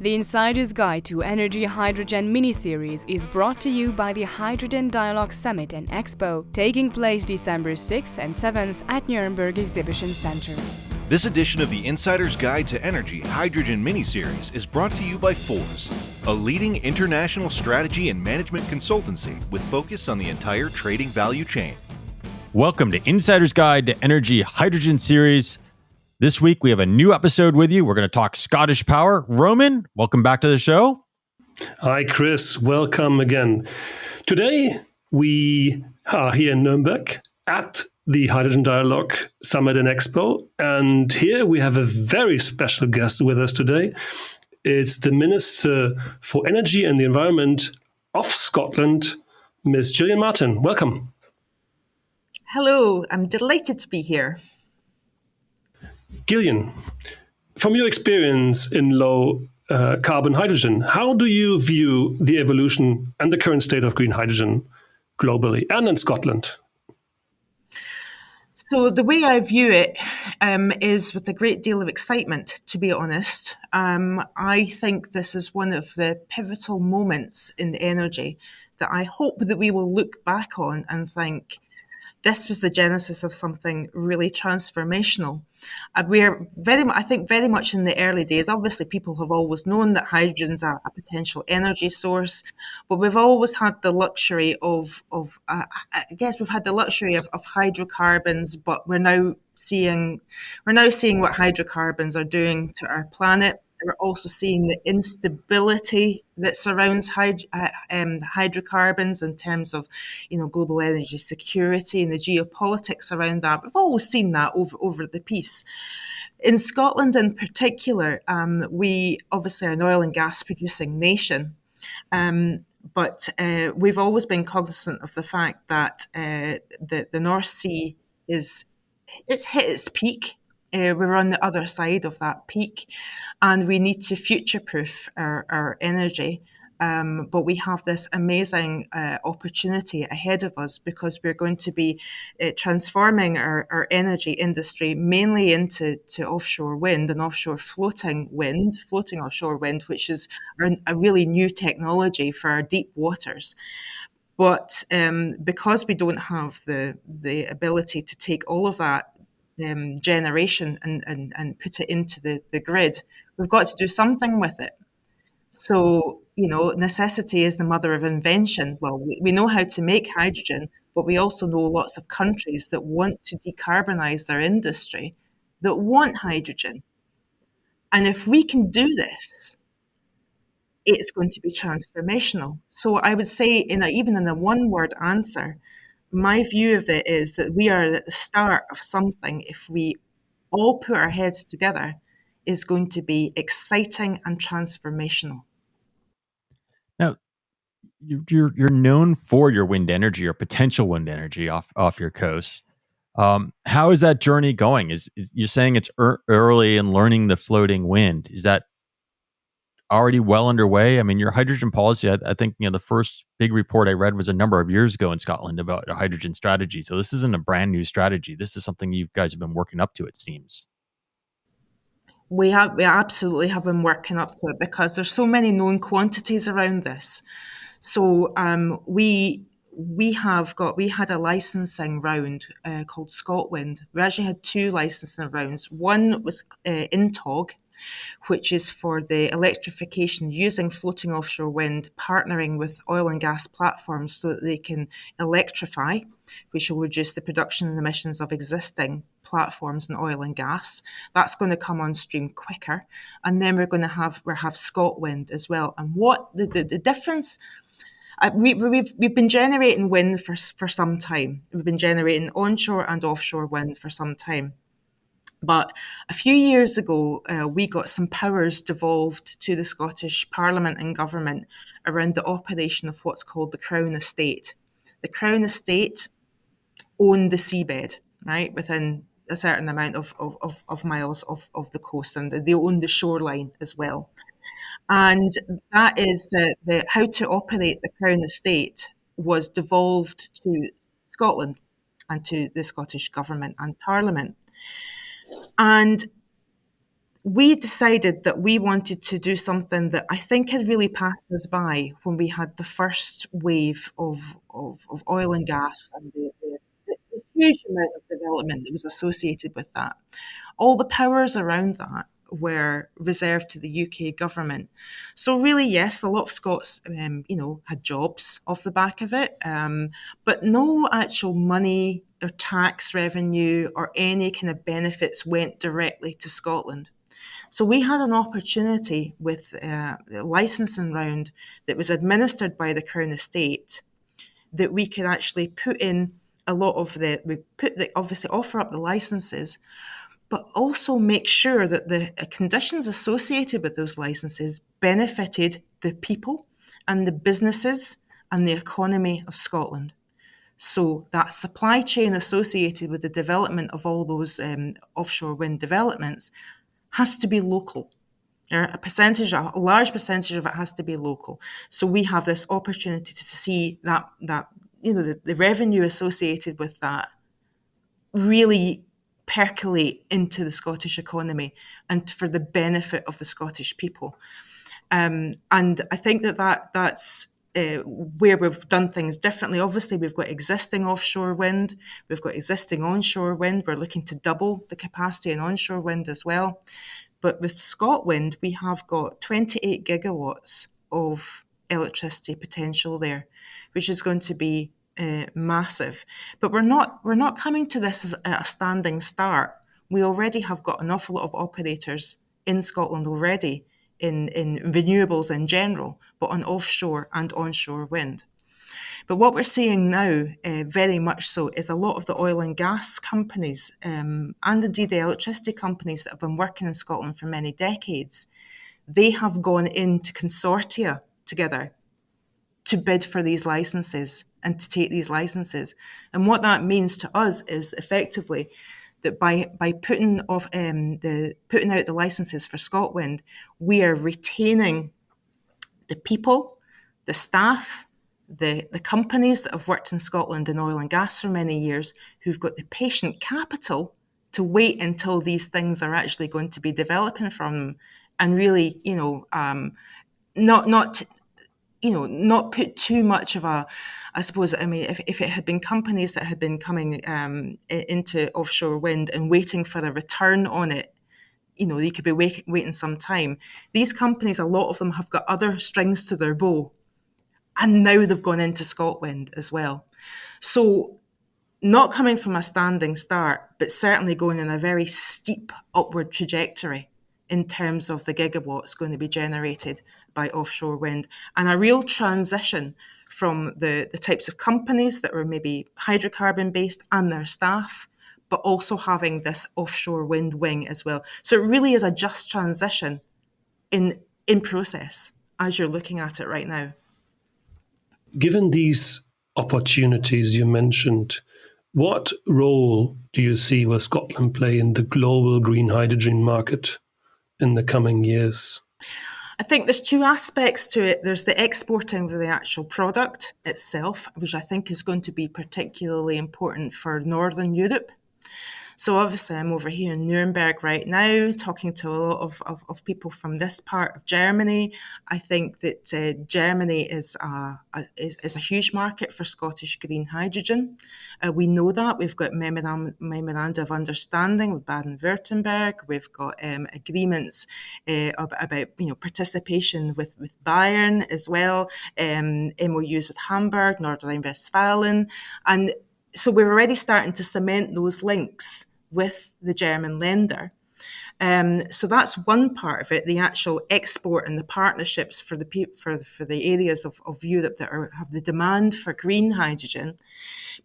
The Insider's Guide to Energy Hydrogen mini-series is brought to you by the Hydrogen Dialogue Summit and Expo, taking place December 6th and 7th at Nuremberg Exhibition Center. This edition of the Insider's Guide to Energy Hydrogen mini-series is brought to you by Force, a leading international strategy and management consultancy with focus on the entire trading value chain. Welcome to Insider's Guide to Energy Hydrogen series. This week, we have a new episode with you. We're going to talk Scottish power. Roman, welcome back to the show. Hi, Chris. Welcome again. Today, we are here in Nuremberg at the Hydrogen Dialogue Summit and Expo. And here we have a very special guest with us today. It's the Minister for Energy and the Environment of Scotland, Ms. Gillian Martin. Welcome. Hello, I'm delighted to be here. Gillian, from your experience in low carbon hydrogen, how do you view the evolution and the current state of green hydrogen globally and in Scotland? So the way I view it is with a great deal of excitement, to be honest. I think this is one of the pivotal moments in energy that I hope that we will look back on and think, this was the genesis of something really transformational. We're very much in the early days. Obviously, people have always known that hydrogen's a potential energy source, but we've always had the luxury of hydrocarbons. But we're now seeing what hydrocarbons are doing to our planet. We're also seeing the instability that surrounds hydrocarbons in terms of, global energy security and the geopolitics around that. We've always seen that over the piece. In Scotland in particular, we obviously are an oil and gas producing nation. But we've always been cognizant of the fact that the North Sea it's hit its peak. We're on the other side of that peak, and we need to future-proof our energy. But we have this amazing opportunity ahead of us because we're going to be transforming our energy industry mainly into offshore wind and offshore floating offshore wind, which is a really new technology for our deep waters. But because we don't have the ability to take all of that generation and put it into the grid, we've got to do something with it. So, necessity is the mother of invention. Well, we know how to make hydrogen, but we also know lots of countries that want to decarbonize their industry, that want hydrogen. And if we can do this, it's going to be transformational. So I would say, even in a one-word answer, my view of it is that we are at the start of something. If we all put our heads together, is going to be exciting and transformational. Now, you're known for your wind energy or potential wind energy off your coast. How is that journey going? Is you're saying it's early in learning the floating wind? Is that already well underway? I mean, your hydrogen policy, I think, the first big report I read was a number of years ago in Scotland about a hydrogen strategy. So this isn't a brand new strategy. This is something you guys have been working up to, it seems. We absolutely have been working up to it because there's so many known quantities around this. So we had a licensing round called ScotWind. We actually had two licensing rounds. One was INTOG, which is for the electrification using floating offshore wind, partnering with oil and gas platforms so that they can electrify, which will reduce the production and emissions of existing platforms in oil and gas. That's going to come on stream quicker. And then we're going to have ScotWind as well. And what the difference... We've been generating wind for some time. We've been generating onshore and offshore wind for some time. But a few years ago, we got some powers devolved to the Scottish Parliament and Government around the operation of what's called the Crown Estate. The Crown Estate owned the seabed, right, within a certain amount of miles of the coast, and they own the shoreline as well. And that is how to operate the Crown Estate was devolved to Scotland and to the Scottish Government and Parliament. And we decided that we wanted to do something that I think had really passed us by when we had the first wave of oil and gas and the huge amount of development that was associated with that. All the powers around that were reserved to the UK government. So really, yes, a lot of Scots, had jobs off the back of it, but no actual money or tax revenue or any kind of benefits went directly to Scotland. So we had an opportunity with the licensing round that was administered by the Crown Estate that we could actually put in a lot of obviously offer up the licenses, but also make sure that the conditions associated with those licenses benefited the people and the businesses and the economy of Scotland. So that supply chain associated with the development of all those offshore wind developments has to be local. A large percentage of it has to be local. So we have this opportunity to see that the revenue associated with that really percolate into the Scottish economy and for the benefit of the Scottish people. And I think that's where we've done things differently. Obviously, we've got existing offshore wind, we've got existing onshore wind. We're looking to double the capacity in onshore wind as well. But with ScotWind, we have got 28 gigawatts of electricity potential there, which is going to be massive. But we're not coming to this as a standing start. We already have got an awful lot of operators in Scotland already in renewables in general, but on offshore and onshore wind. But what we're seeing now, very much so, is a lot of the oil and gas companies, and indeed the electricity companies that have been working in Scotland for many decades, they have gone into consortia together to bid for these licenses and to take these licenses. And what that means to us is effectively that by putting out the licenses for ScotWind, we are retaining the people, the staff, the companies that have worked in Scotland in oil and gas for many years, who've got the patient capital to wait until these things are actually going to be developing from them, and really, not put too much of a, I suppose, I mean, if it had been companies that had been coming into offshore wind and waiting for a return on it, they could be waiting some time. These companies, a lot of them have got other strings to their bow, and now they've gone into ScotWind as well. So not coming from a standing start, but certainly going in a very steep upward trajectory in terms of the gigawatts going to be generated by offshore wind, and a real transition from the types of companies that were maybe hydrocarbon based and their staff, but also having this offshore wind wing as well. So it really is a just transition in process as you're looking at it right now. Given these opportunities you mentioned, what role do you see will Scotland play in the global green hydrogen market in the coming years? I think there's two aspects to it. There's the exporting of the actual product itself, which I think is going to be particularly important for Northern Europe. So obviously I'm over here in Nuremberg right now talking to a lot of people from this part of Germany. I think that Germany is a huge market for Scottish green hydrogen. We know that. We've got memoranda of understanding with Baden-Württemberg. We've got agreements about participation with Bayern as well, MOUs with Hamburg, North Rhine-Westphalen, and so we're already starting to cement those links with the German lender. So that's one part of it, the actual export and the partnerships for the areas of Europe that have the demand for green hydrogen.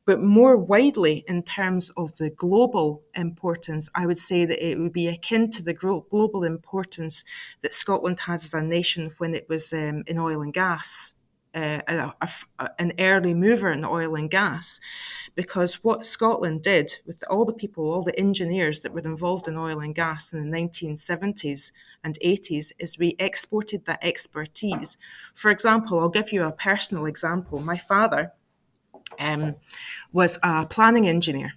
But more widely, in terms of the global importance, I would say that it would be akin to the global importance that Scotland had as a nation when it was in oil and gas. An early mover in oil and gas, because what Scotland did with all the people, all the engineers that were involved in oil and gas in the 1970s and 80s, is we exported that expertise. For example, I'll give you a personal example. My father was a planning engineer.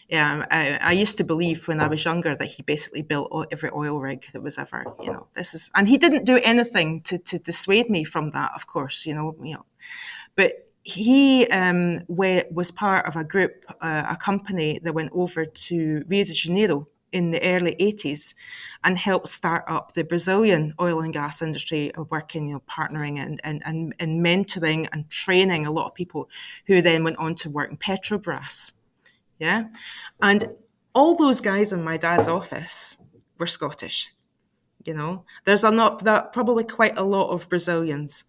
Yeah, I used to believe when I was younger that he basically built every oil rig that was ever, and he didn't do anything to dissuade me from that, of course, but he was part of a group, a company that went over to Rio de Janeiro in the early 80s and helped start up the Brazilian oil and gas industry, working, partnering and mentoring and training a lot of people who then went on to work in Petrobras. Yeah. And all those guys in my dad's office were Scottish. There's probably quite a lot of Brazilians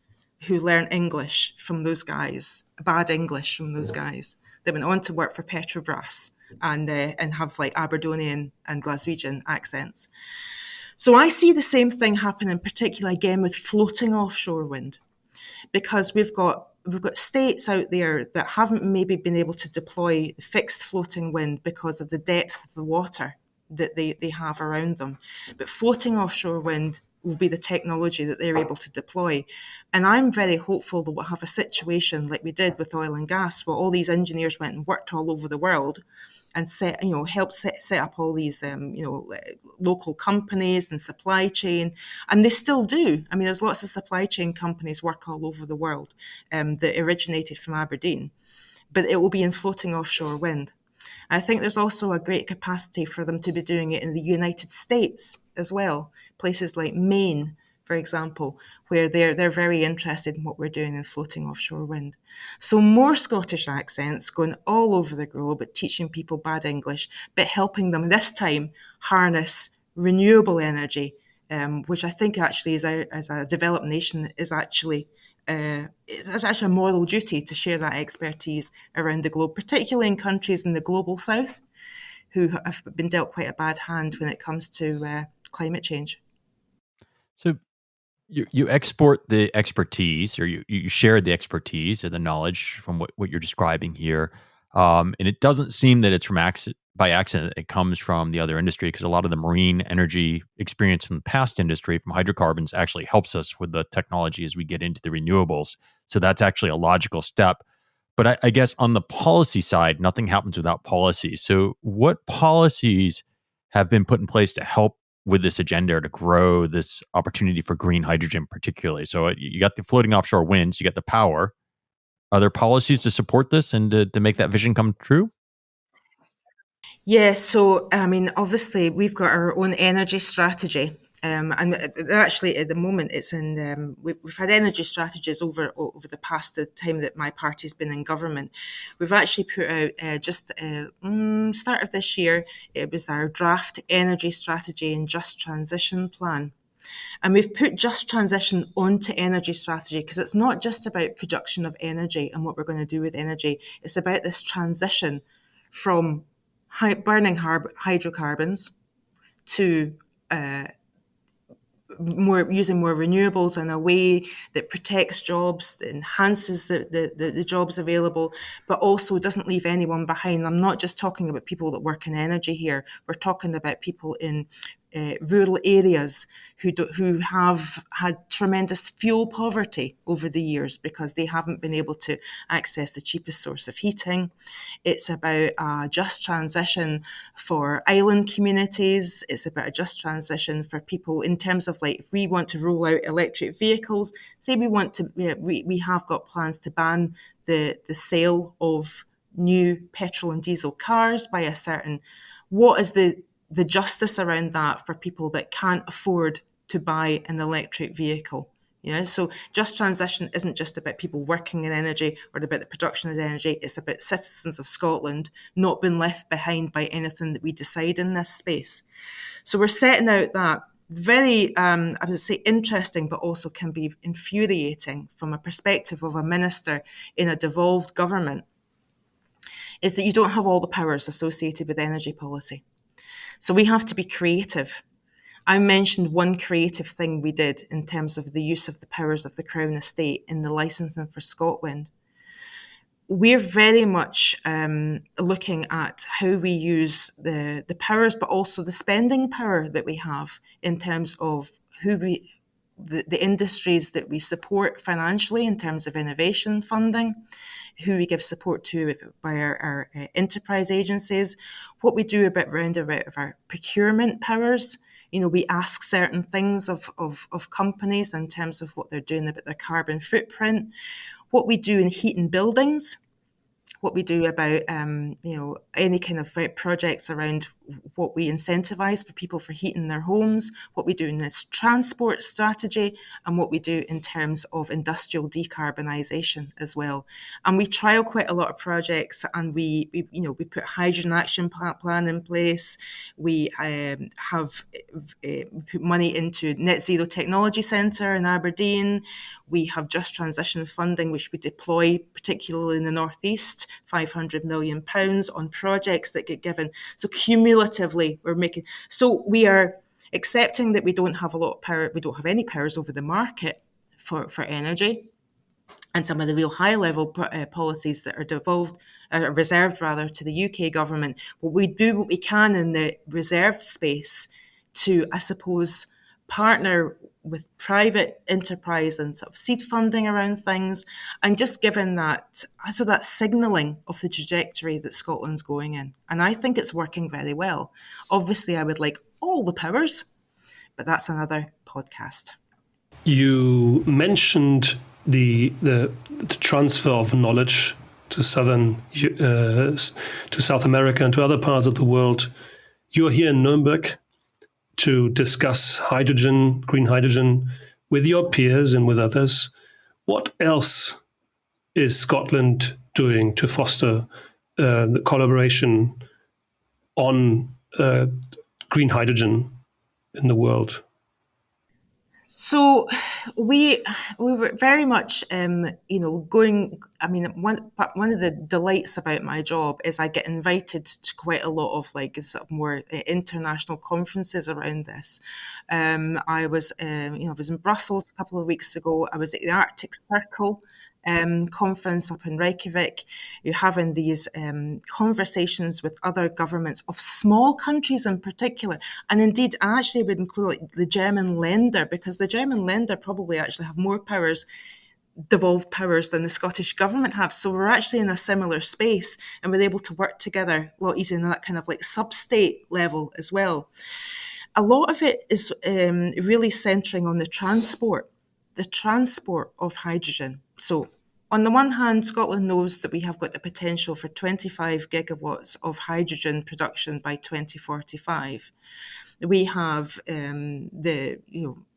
who learn English from those guys, bad English from those guys. They went on to work for Petrobras and have like Aberdonian and Glaswegian accents. So I see the same thing happen in particular again with floating offshore wind, because we've got states out there that haven't maybe been able to deploy fixed floating wind because of the depth of the water that they have around them. But floating offshore wind will be the technology that they're able to deploy. And I'm very hopeful that we'll have a situation like we did with oil and gas, where all these engineers went and worked all over the world and helped set up all these, local companies and supply chain. And they still do. I mean, there's lots of supply chain companies work all over the world that originated from Aberdeen, but it will be in floating offshore wind. I think there's also a great capacity for them to be doing it in the United States as well. Places like Maine, for example, where they're very interested in what we're doing in floating offshore wind. So more Scottish accents going all over the globe, but teaching people bad English, but helping them this time harness renewable energy, which I think actually as a developed nation is actually it's actually a moral duty to share that expertise around the globe, particularly in countries in the global south who have been dealt quite a bad hand when it comes to climate change. So you export the expertise, or you share the expertise or the knowledge from what you're describing here. And it doesn't seem that it's by accident. It comes from the other industry, because a lot of the marine energy experience from the past industry, from hydrocarbons, actually helps us with the technology as we get into the renewables. So that's actually a logical step. But I guess on the policy side, nothing happens without policy. So what policies have been put in place to help with this agenda, to grow this opportunity for green hydrogen particularly? So you got the floating offshore winds, you got the power. Are there policies to support this and to make that vision come true? Yeah, so I mean, obviously, we've got our own energy strategy, and actually, at the moment, it's in. We've had energy strategies over the past the time that my party's been in government. We've actually put out start of this year. It was our draft energy strategy and just transition plan. And we've put just transition onto energy strategy because it's not just about production of energy and what we're going to do with energy. It's about this transition from burning hydrocarbons to using more renewables in a way that protects jobs, that enhances the jobs available, but also doesn't leave anyone behind. I'm not just talking about people that work in energy here. We're talking about people in rural areas who have had tremendous fuel poverty over the years because they haven't been able to access the cheapest source of heating. It's about a just transition for island communities. It's about a just transition for people in terms of, like, if we want to roll out electric vehicles, say we have got plans to ban the sale of new petrol and diesel cars by a certain, what is the justice around that for people that can't afford to buy an electric vehicle? So just transition isn't just about people working in energy or about the production of energy. It's about citizens of Scotland not being left behind by anything that we decide in this space. So we're setting out that very, I would say, interesting, but also can be infuriating from a perspective of a minister in a devolved government, is that you don't have all the powers associated with energy policy. So we have to be creative. I mentioned one creative thing we did in terms of the use of the powers of the Crown Estate in the licensing for ScotWind. We're very much looking at how we use the powers, but also the spending power that we have in terms of the industries that we support financially in terms of innovation funding, who we give support to by our enterprise agencies, what we do round about of our procurement powers. We ask certain things of companies in terms of what they're doing about their carbon footprint, what we do in heating buildings, what we do about any kind of projects around what we incentivize for people for heating their homes, what we do in this transport strategy, and what we do in terms of industrial decarbonisation as well. And we trial quite a lot of projects, and we put hydrogen action plan in place. We have put money into Net Zero Technology Centre in Aberdeen. We have just transition funding, which we deploy particularly in the Northeast, £500 million on projects that get given. So cumulatively, we are accepting that we don't have a lot of power, we don't have any powers over the market for energy, and some of the real high-level policies that are reserved to the UK government. But we do what we can in the reserved space to, I suppose, partner with private enterprise and sort of seed funding around things, and just given that signalling of the trajectory that Scotland's going in. And I think it's working very well. Obviously, I would like all the powers, but that's another podcast. You mentioned the transfer of knowledge to South America and to other parts of the world. You're here in Nuremberg to discuss hydrogen, green hydrogen, with your peers and with others. What else is Scotland doing to foster the collaboration on green hydrogen in the world? So we were very much, going. I mean, one of the delights about my job is I get invited to quite a lot of more international conferences around this. I was in Brussels a couple of weeks ago. I was at the Arctic Circle conference up in Reykjavik. You're having these conversations with other governments of small countries in particular. And indeed, I actually would include the German Länder, because the German Länder probably actually have more devolved powers than the Scottish government have. So we're actually in a similar space, and we're able to work together a lot easier in that kind of sub-state level as well. A lot of it is really centering on the transport of hydrogen. So on the one hand, Scotland knows that we have got the potential for 25 gigawatts of hydrogen production by 2045. We have the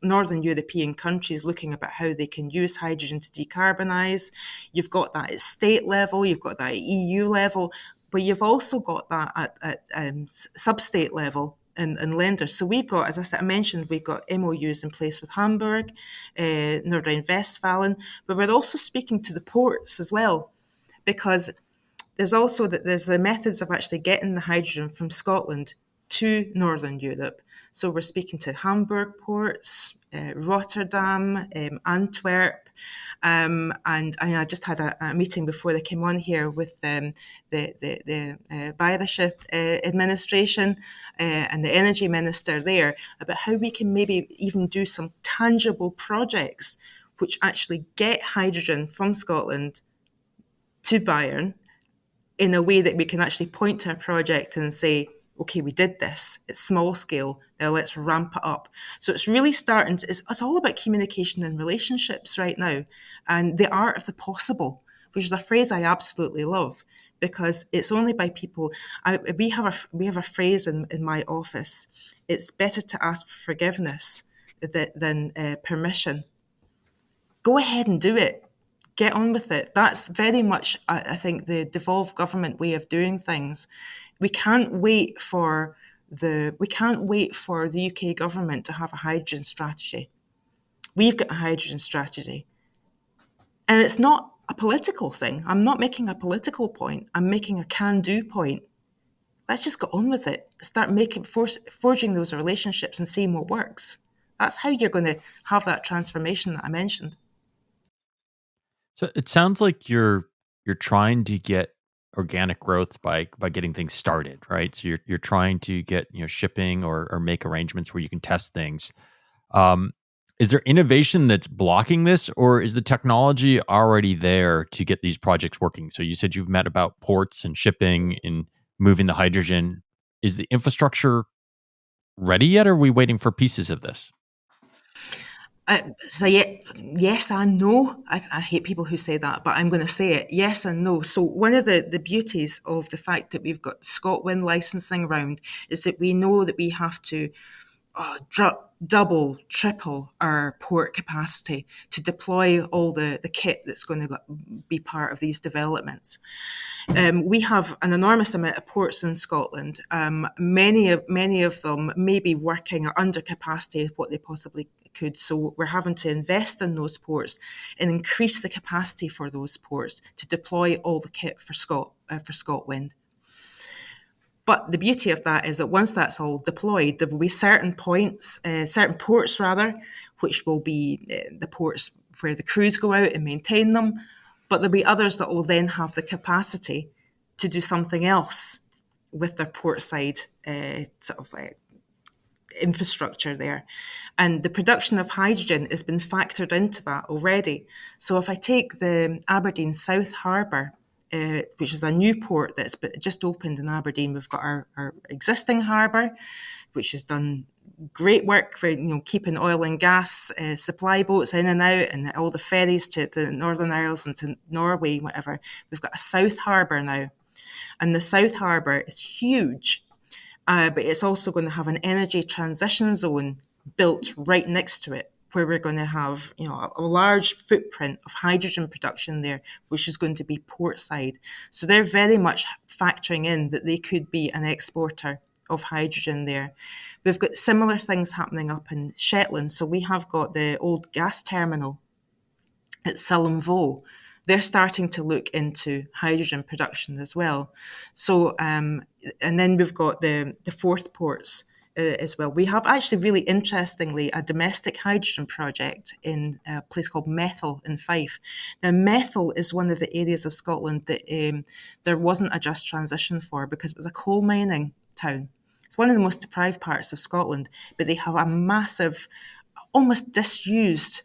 Northern European countries looking about how they can use hydrogen to decarbonise. You've got that at state level, you've got that at EU level, but you've also got that at sub-state level and lenders. So we've got, as I mentioned, we've got MOUs in place with Hamburg, Nordrhein-Westfalen, but we're also speaking to the ports as well, because there's the methods of actually getting the hydrogen from Scotland to Northern Europe. So we're speaking to Hamburg ports, Rotterdam, Antwerp, and I just had a meeting before they came on here with the Bayerische administration and the energy minister there about how we can maybe even do some tangible projects which actually get hydrogen from Scotland to Bayern in a way that we can actually point to a project and say, okay, we did this. It's small scale. Now let's ramp it up. So it's really it's all about communication and relationships right now, and the art of the possible, which is a phrase I absolutely love, because it's only by people. We have a phrase in my office. It's better to ask for forgiveness than permission. Go ahead and do it. Get on with it. That's very much, I think, the devolved government way of doing things. We can't wait for the UK government to have a hydrogen strategy. We've got a hydrogen strategy. And it's not a political thing. I'm not making a political point. I'm making a can-do point. Let's just get on with it. Start forging those relationships and seeing what works. That's how you're going to have that transformation that I mentioned. So it sounds like you're trying to get organic growth by getting things started, right? So you're trying to get shipping or make arrangements where you can test things. is there innovation that's blocking this, or is the technology already there to get these projects working? So you said you've met about ports and shipping and moving the hydrogen. Is the infrastructure ready yet, or are we waiting for pieces of this? So yes and no. I hate people who say that, but I'm going to say it. Yes and no. So one of the beauties of the fact that we've got ScotWind licensing round is that we know that we have to double, triple our port capacity to deploy all the kit that's going to be part of these developments. We have an enormous amount of ports in Scotland. Many of them may be working at under capacity of what they possibly could. So we're having to invest in those ports and increase the capacity for those ports to deploy all the kit for ScotWind. But the beauty of that is that once that's all deployed, there will be certain ports, which will be the ports where the crews go out and maintain them. But there'll be others that will then have the capacity to do something else with their port side infrastructure there. And the production of hydrogen has been factored into that already. So if I take the Aberdeen South Harbour, which is a new port that's just opened in Aberdeen, we've got our existing harbour, which has done great work for keeping oil and gas supply boats in and out, and all the ferries to the Northern Isles and to Norway, whatever. We've got a South Harbour now, and the South Harbour is huge, but it's also going to have an energy transition zone built right next to it, where we're going to have a large footprint of hydrogen production there, which is going to be portside. So they're very much factoring in that they could be an exporter of hydrogen there. We've got similar things happening up in Shetland. So we have got the old gas terminal at Sillenvoe. They're starting to look into hydrogen production as well. So, and then we've got the fourth ports as well. We have actually, really interestingly, a domestic hydrogen project in a place called Methil in Fife. Now, Methil is one of the areas of Scotland that there wasn't a just transition for, because it was a coal mining town. It's one of the most deprived parts of Scotland, but they have a massive, almost disused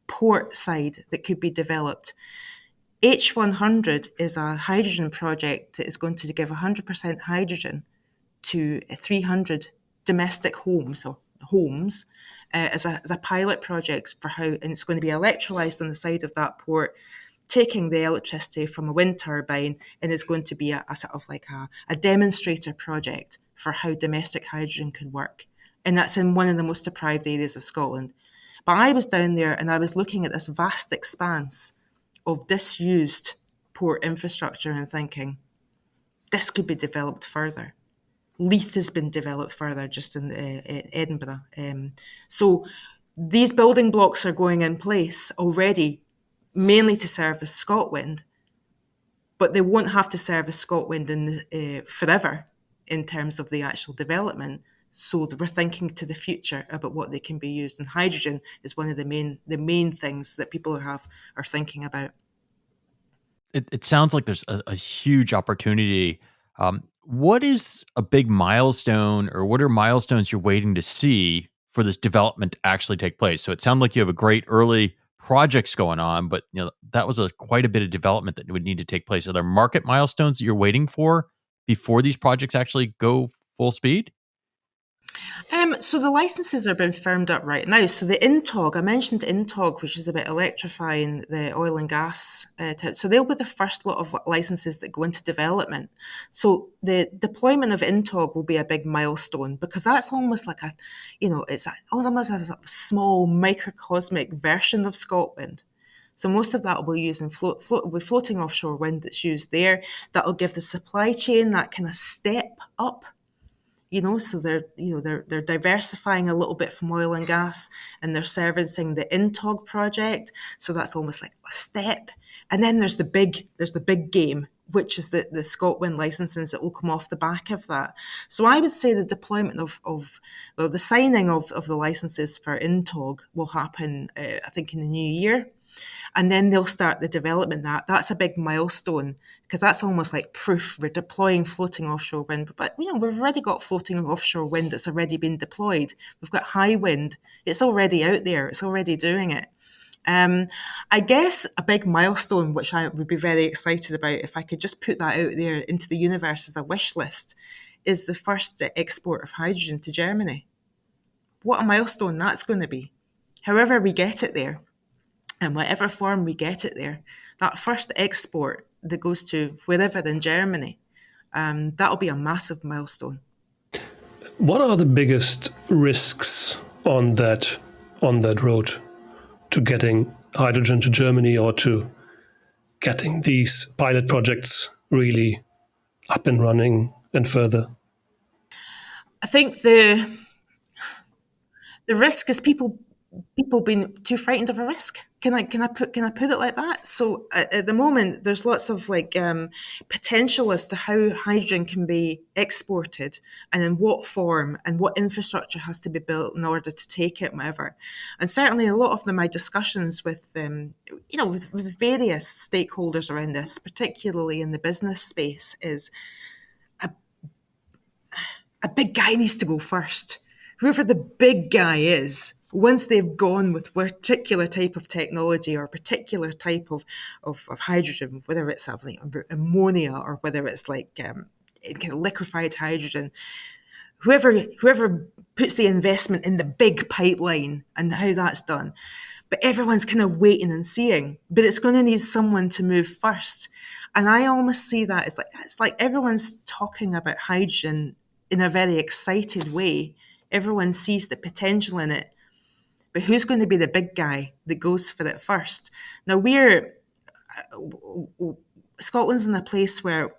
port side that could be developed. H100 is a hydrogen project that is going to give 100% hydrogen to 300 domestic homes as a pilot project for how, and it's going to be electrolyzed on the side of that port, taking the electricity from a wind turbine, and it's going to be a sort of like a demonstrator project for how domestic hydrogen could work. And that's in one of the most deprived areas of Scotland. But I was down there and I was looking at this vast expanse of disused port infrastructure and thinking, this could be developed further. Leith has been developed further just in Edinburgh. So these building blocks are going in place already, mainly to service ScotWind, but they won't have to service ScotWind forever in terms of the actual development. So we're thinking to the future about what they can be used, and hydrogen is one of the main things that people are thinking about. It sounds like there's a huge opportunity. What is a big milestone, or what are milestones you're waiting to see for this development to actually take place? So it sounds like you have a great early projects going on, but that was quite a bit of development that would need to take place. Are there market milestones that you're waiting for before these projects actually go full speed? So the licenses are being firmed up right now. So the INTOG, I mentioned INTOG, which is about electrifying the oil and gas. So they'll be the first lot of licenses that go into development. So the deployment of INTOG will be a big milestone, because that's almost like it's almost a small microcosmic version of ScotWind. So most of that will be using floating offshore wind that's used there. That will give the supply chain that kind of step up. So they're diversifying a little bit from oil and gas, and they're servicing the INTOG project. So that's almost like a step. And then there's the big game, which is the ScotWind licenses that will come off the back of that. So I would say the deployment the signing of the licenses for INTOG will happen, I think, in the new year. And then they'll start the development. That's a big milestone, because that's almost like proof we're deploying floating offshore wind. But we've already got floating offshore wind that's already been deployed. We've got high wind. It's already out there. It's already doing it. I guess a big milestone, which I would be very excited about if I could just put that out there into the universe as a wish list, is the first export of hydrogen to Germany. What a milestone that's going to be. However we get it there, in whatever form we get it there, that first export that goes to wherever in Germany, that'll be a massive milestone. What are the biggest risks on that road to getting hydrogen to Germany, or to getting these pilot projects really up and running and further? I think the risk is people being too frightened of a risk. Can I put it like that? So at the moment, there's lots of potential as to how hydrogen can be exported, and in what form, and what infrastructure has to be built in order to take it, and whatever. And certainly, a lot of my discussions with with various stakeholders around this, particularly in the business space, is a big guy needs to go first. Whoever the big guy is, once they've gone with a particular type of technology or a particular type of hydrogen, whether it's ammonia or whether it's kind of liquefied hydrogen, whoever puts the investment in the big pipeline and how that's done. But everyone's kind of waiting and seeing. But it's going to need someone to move first. And I almost see that it's like everyone's talking about hydrogen in a very excited way. Everyone sees the potential in it. But who's going to be the big guy that goes for it first? Now, Scotland's in a place where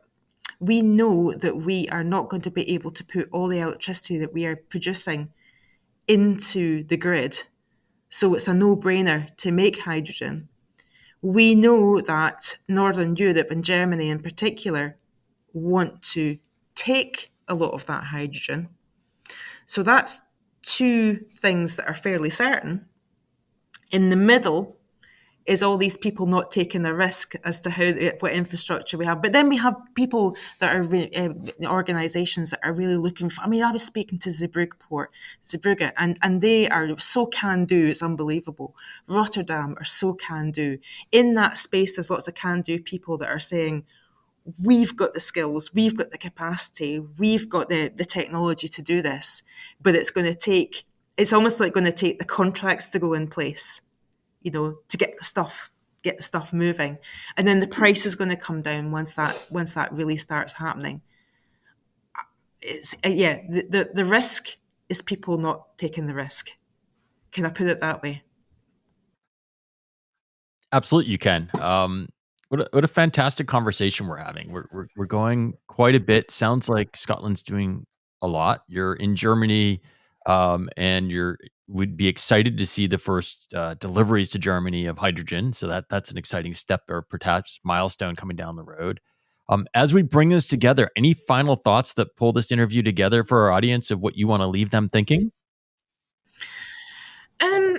we know that we are not going to be able to put all the electricity that we are producing into the grid. So it's a no-brainer to make hydrogen. We know that Northern Europe and Germany in particular want to take a lot of that hydrogen. So that's two things that are fairly certain. In the middle is all these people not taking the risk as to what infrastructure we have. But then we have people that are organisations that are really looking for. I mean, I was speaking to Zeebrugge, and they are so can-do. It's unbelievable. Rotterdam are so can-do. In that space, there's lots of can-do people that are saying, we've got the skills, we've got the capacity, we've got the technology to do this, but it's almost like going to take the contracts to go in place, to get the stuff moving. And then the price is going to come down once that really starts happening. The risk is people not taking the risk. Can I put it that way? Absolutely, you can. What a fantastic conversation we're having. We're going quite a bit. Sounds like Scotland's doing a lot. You're in Germany, and would be excited to see the first deliveries to Germany of hydrogen. So that's an exciting step, or perhaps milestone coming down the road. As we bring this together, any final thoughts that pull this interview together for our audience of what you want to leave them thinking?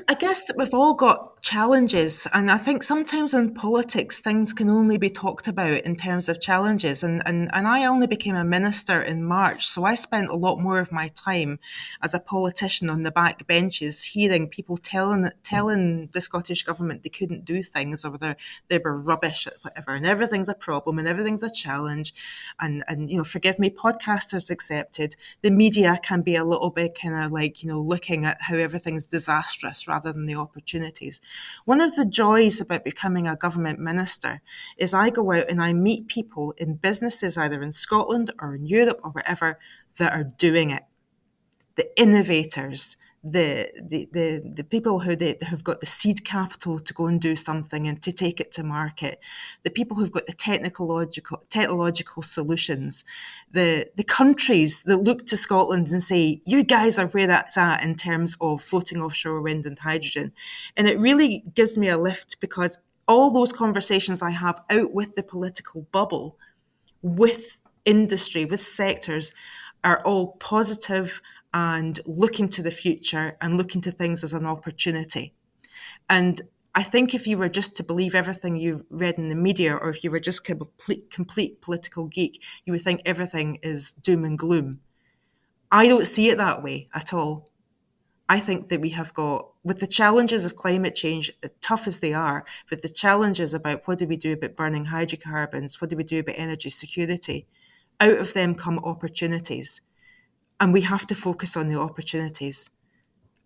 I guess that we've all got challenges, and I think sometimes in politics things can only be talked about in terms of challenges. And I only became a minister in March, so I spent a lot more of my time as a politician on the back benches, hearing people telling the Scottish government they couldn't do things, or they were rubbish at whatever, and everything's a problem and everything's a challenge. And forgive me, podcasters accepted. The media can be a little bit kind of looking at how everything's disastrous rather than the opportunities. One of the joys about becoming a government minister is I go out and I meet people in businesses, either in Scotland or in Europe or wherever, that are doing it. The innovators, the people who have got the seed capital to go and do something and to take it to market, the people who've got the technological solutions, the countries that look to Scotland and say, you guys are where that's at in terms of floating offshore wind and hydrogen. And it really gives me a lift, because all those conversations I have out with the political bubble, with industry, with sectors, are all positive and looking to the future and looking to things as an opportunity. And I think if you were just to believe everything you've read in the media, or if you were just a complete political geek, you would think everything is doom and gloom. I don't see it that way at all. I think that we have got, with the challenges of climate change, tough as they are, with the challenges about what do we do about burning hydrocarbons, what do we do about energy security, out of them come opportunities. And we have to focus on the opportunities,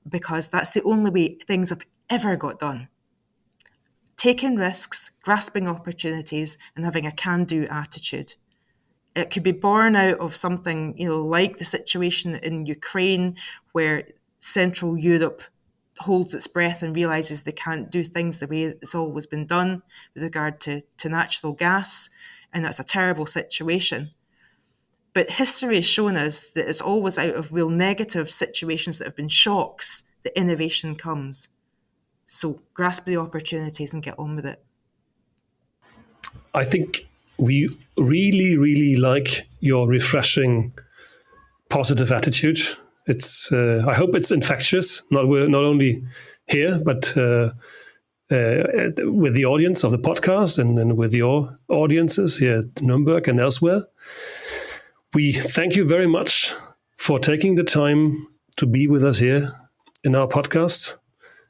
because that's the only way things have ever got done. Taking risks, grasping opportunities, and having a can-do attitude. It could be born out of something, like the situation in Ukraine, where Central Europe holds its breath and realises they can't do things the way it's always been done with regard to natural gas, and that's a terrible situation. But history has shown us that it's always out of real negative situations that have been shocks that innovation comes. So grasp the opportunities and get on with it. I think we really, really like your refreshing, positive attitude. It's. I hope it's infectious, not only here, but with the audience of the podcast and with your audiences here at Nuremberg and elsewhere. We thank you very much for taking the time to be with us here in our podcast,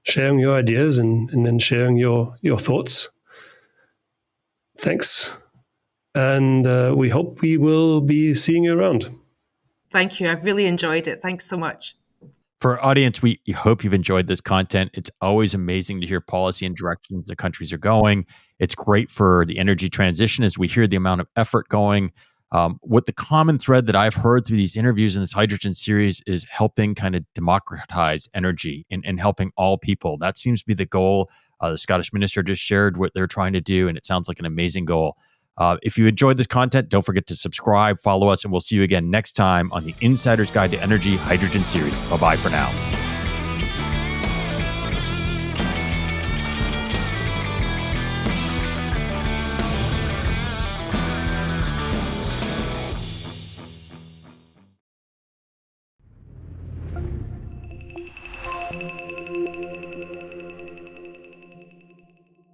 sharing your ideas and then sharing your thoughts. Thanks. And we hope we will be seeing you around. Thank you. I've really enjoyed it. Thanks so much. For our audience, we hope you've enjoyed this content. It's always amazing to hear policy and directions the countries are going. It's great for the energy transition as we hear the amount of effort going. What the common thread that I've heard through these interviews in this hydrogen series is helping kind of democratize energy and helping all people. That seems to be the goal. The Scottish minister just shared what they're trying to do, and it sounds like an amazing goal. If you enjoyed this content, don't forget to subscribe, follow us, and we'll see you again next time on the Insider's Guide to Energy Hydrogen series. Bye-bye for now.